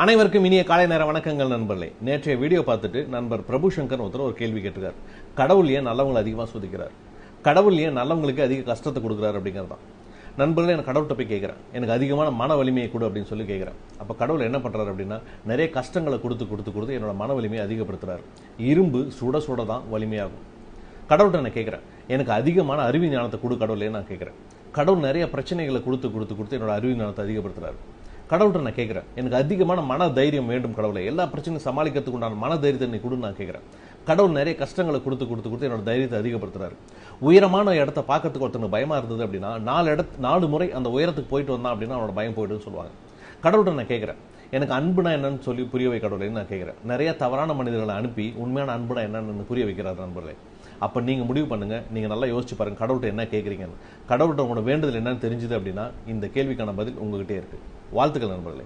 அனைவருக்கும் இனிய காலை நேர வணக்கங்கள் நண்பர்களே. நேற்றைய வீடியோ பார்த்துட்டு நண்பர் பிரபு சங்கர் ஒருத்தர் ஒரு கேள்வி கேட்டிருக்கார். கடவுள் ஏன் நல்லவங்களை அதிகமாக சோதிக்கிறார், கடவுள் ஏன் நல்லவங்களுக்கு அதிக கஷ்டத்தை கொடுக்குறாரு அப்படிங்கிறதான். நண்பர்களே, எனக்கு கடவுள்கிட்ட போய் கேட்குறேன், எனக்கு அதிகமான மன வலிமையை கொடு அப்படின்னு சொல்லி கேட்குறேன். அப்போ கடவுள் என்ன பண்ணுறாரு அப்படின்னா, நிறைய கஷ்டங்களை கொடுத்து என்னோட மன வலிமையை அதிகப்படுத்துறாரு. இரும்பு சுட சுட தான் வலிமையாகும். கடவுள்கிட்ட நான் கேட்குறேன், எனக்கு அதிகமான அறிவு ஞானத்தை கொடு கடவுளே நான் கேட்குறேன். கடவுள் நிறைய பிரச்சனைகளை கொடுத்து என்னோட அறிவு ஞானத்தை அதிகப்படுத்துறாரு. கடவுள்கிட்ட நான் கேட்குறேன், எனக்கு அதிகமான மன தைரியம் வேண்டும் கடவுளை, எல்லா பிரச்சனையும் சமாளிக்கிறதுக்கு உண்டான மன தைரியத்தை நீ கொடுன்னு நான் கேட்குறேன். கடவுள் நிறைய கஷ்டங்களை கொடுத்து என்னோட தைரியத்தை அதிகப்படுத்துறாரு. உயரமான இடத்த பார்க்கறதுக்கு ஒருத்தனுக்கு பயமா இருந்தது அப்படின்னா 4 முறை அந்த உயரத்துக்கு போயிட்டு வந்தான் அப்படின்னா அவனோட பயம் போயிடுன்னு சொல்லுவாங்க. கடவுள்கிட்ட நான் கேட்குறேன், எனக்கு அன்புனா என்னன்னு சொல்லி புரிய வை கடவுளைன்னு நான் கேட்குறேன். நிறைய தவறான மனிதர்களை அனுப்பி உண்மையான அன்புனா என்னன்னு புரிய வைக்கிறார் நண்பர்களே. அப்போ நீங்கள் முடிவு பண்ணுங்க, நீங்கள் நல்லா யோசிச்சு பாருங்க, கடவுள்கிட்ட என்ன கேட்குறீங்கன்னு. கடவுள்கிட்ட உங்களோட வேண்டுதல் என்னன்னு தெரிஞ்சுது அப்படின்னா இந்த கேள்விக்கான பதில் உங்ககிட்டே இருக்கு. வாழ்த்துக்கள் நண்பர்களே.